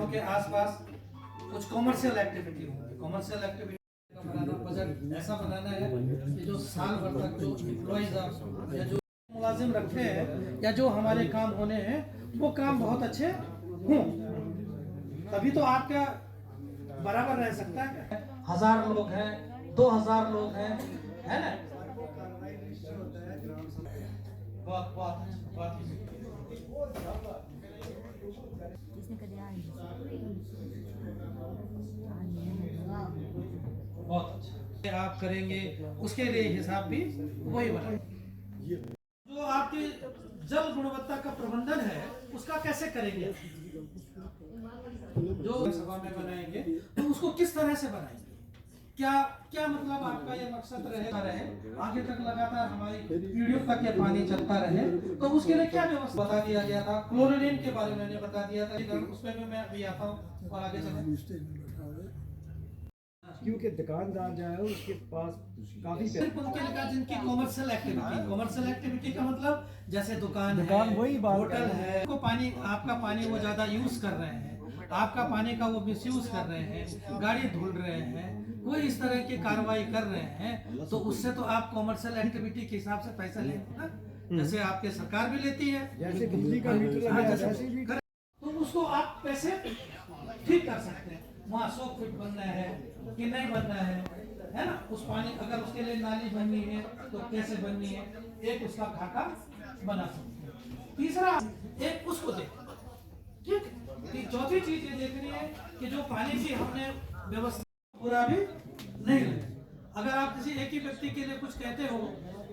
गांव के आसपास कुछ कॉमर्शियल एक्टिविटी होगी। कॉमर्शियल एक्टिविटी का बनाना, बजट ऐसा बनाना है कि जो साल भर तक जो एम्प्लॉइज या जो मुलाजिम रखे हैं या जो हमारे काम होने हैं वो काम बहुत अच्छे हों, तभी तो आपका बराबर रह सकता है। 1000 लोग हैं, 2000 लोग हैं, है ना? बहुत बहुत बहुत अच्छा आप करेंगे, उसके लिए हिसाब भी वही बनाएंगे। जो आपकी जल गुणवत्ता का प्रबंधन है उसका कैसे करेंगे? जो सभा में बनाएंगे तो उसको किस तरह से बनाएंगे? क्या क्या मतलब आपका ये मकसद रहे आगे तक लगातार हमारी पीढ़ियों तक ये पानी चलता रहे, तो उसके लिए क्या व्यवस्था बता दिया गया था? क्लोरीन के बारे में मैंने बता दिया था, उसमें भी मैं अभी आता हूँ और आगे चले। क्योंकि दुकानदार जो है उसके पास काफी उनके लगा जिनकी कॉमर्शियल एक्टिविटी का मतलब जैसे दुकान वही होटल है, को पानी आपका पानी वो ज्यादा यूज कर रहे हैं, आपका पानी का वो मिसयूज कर रहे हैं, गाड़ी धुल रहे हैं, कोई इस तरह की कार्रवाई कर रहे हैं, तो उससे तो आप कॉमर्शियल एक्टिविटी के हिसाब से पैसा लेंगे ना, जैसे आपके सरकार भी लेती है, जैसे बिजली का मीटर लगा जैसे भी, तो उसको आप पैसे ठीक कर सकते हैं। वहाँ 100 फीट बनना है कि नहीं बनना है ना? उस पानी अगर उसके लिए नाली बननी है तो कैसे बननी है, एक उसका खाका बना सकते हैं। तीसरा एक उसको देख, ठीक है? चौथी चीज ये देखनी है कि जो पानी की हमने व्यवस्था पूरा भी नहीं लगे। अगर आप किसी एक ही व्यक्ति के लिए कुछ कहते हो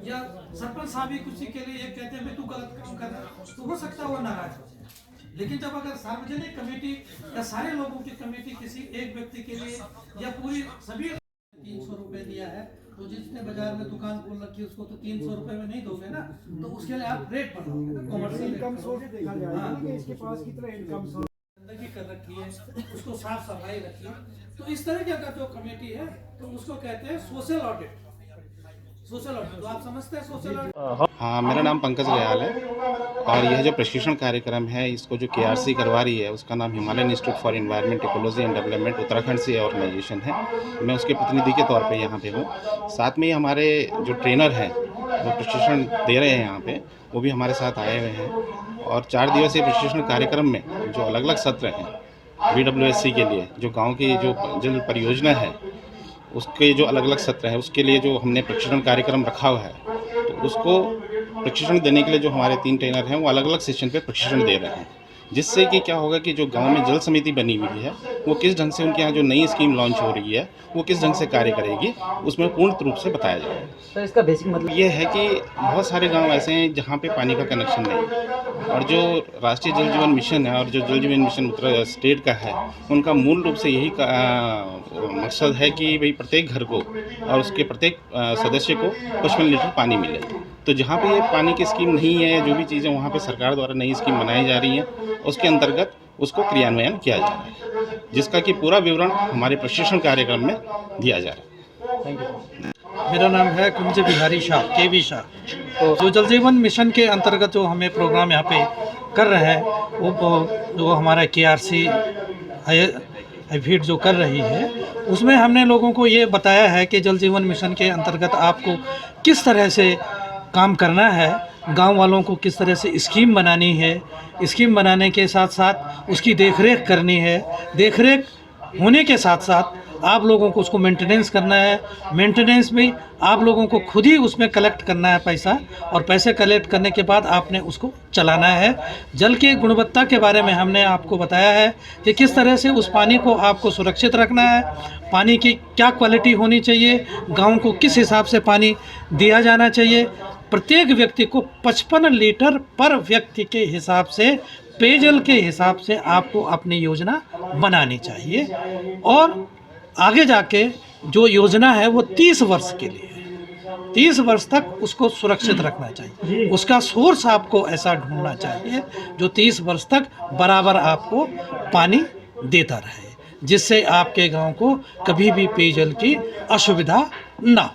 या सरपंच साहब ही किसी के लिए एक कहते हैं तू गलत काम कर रहा है, तो हो सकता है वो नाराज हो जाए। लेकिन जब अगर सार्वजनिक कमेटी या सारे लोगों की कमेटी किसी एक व्यक्ति के लिए या पूरी सभी 300 रुपए दिया है, तो जिसने बाजार में दुकान खोल रखी है उसको तो 300 रुपए में नहीं दोगे ना, तो उसके लिए आप रेट बढ़ाओगे ना, कॉमर्शियल इनकम सोर्स देखा जाएगा कि इसके पास कितना इनकम सोर्स गंदगी कर रखी है, उसको साफ सफाई रखिए। तो इस तरह की अगर जो कमेटी है तो उसको कहते हैं सोशल ऑडिट। सोशल ऑडिट तो आप समझते हैं सोशल ऑडिट? हाँ, मेरा नाम पंकज दयाल है और यह जो प्रशिक्षण कार्यक्रम है इसको जो KRC करवा रही है उसका नाम Himalayan institute for environment ecology and development Uttarakhand से ऑर्गेनाइजेशन है। मैं उसके प्रतिनिधि के तौर पे यहाँ पे हूँ। साथ में हमारे जो ट्रेनर हैं जो प्रशिक्षण दे रहे हैं यहाँ पे, वो भी हमारे साथ आए हुए हैं और 4 दिवसीय प्रशिक्षण कार्यक्रम में जो अलग अलग सत्र हैं BWSC के लिए, जो गाँव की जो जल परियोजना है उसके जो अलग अलग सत्र हैं उसके लिए जो हमने प्रशिक्षण कार्यक्रम रखा हुआ है, तो उसको प्रशिक्षण देने के लिए जो हमारे 3 ट्रेनर हैं वो अलग अलग सेशन पे प्रशिक्षण दे रहे हैं, जिससे कि क्या होगा कि जो गांव में जल समिति बनी हुई है वो किस ढंग से उनके यहाँ जो नई स्कीम लॉन्च हो रही है वो किस ढंग से कार्य करेगी उसमें पूर्ण रूप से बताया जाएगा। तो इसका बेसिक मतलब ये है कि बहुत सारे गांव ऐसे हैं जहाँ पे पानी का कनेक्शन नहीं है और जो राष्ट्रीय जल जीवन मिशन है और जो जल जीवन मिशन उत्तर स्टेट का है उनका मूल रूप से यही मकसद है कि भाई प्रत्येक घर को और उसके प्रत्येक सदस्य को 55 लीटर पानी मिले। तो जहाँ पे ये पानी की स्कीम नहीं है, जो भी चीज़ें वहाँ पे सरकार द्वारा नई स्कीम बनाई जा रही हैं उसके अंतर्गत उसको क्रियान्वयन किया जा रहा है, जिसका कि पूरा विवरण हमारे प्रशिक्षण कार्यक्रम में दिया जा रहा है। Thank you. मेरा नाम है कुंज बिहारी शाह, KV शाह। तो जो जल जीवन मिशन के अंतर्गत जो हमें प्रोग्राम यहाँ पे कर रहे हैं वो जो हमारा KRC हाईफीड जो कर रही है उसमें हमने लोगों को ये बताया है कि जल जीवन मिशन के अंतर्गत आपको किस तरह से काम करना है, गांव वालों को किस तरह से स्कीम बनानी है, स्कीम बनाने के साथ साथ उसकी देखरेख करनी है, देखरेख होने के साथ साथ आप लोगों को उसको मेंटेनेंस करना है, मेंटेनेंस में आप लोगों को खुद ही उसमें कलेक्ट करना है पैसा, और पैसे कलेक्ट करने के बाद आपने उसको चलाना है। जल की गुणवत्ता के बारे में हमने आपको बताया है कि किस तरह से उस पानी को आपको सुरक्षित रखना है, पानी की क्या क्वालिटी होनी चाहिए, गाँव को किस हिसाब से पानी दिया जाना चाहिए। प्रत्येक व्यक्ति को 55 लीटर पर व्यक्ति के हिसाब से, पेयजल के हिसाब से आपको अपनी योजना बनानी चाहिए और आगे जाके जो योजना है वो 30 वर्ष के लिए है। 30 वर्ष तक उसको सुरक्षित रखना चाहिए, उसका सोर्स आपको ऐसा ढूंढना चाहिए जो 30 वर्ष तक बराबर आपको पानी देता रहे, जिससे आपके गांव को कभी भी पेयजल की असुविधा ना हो।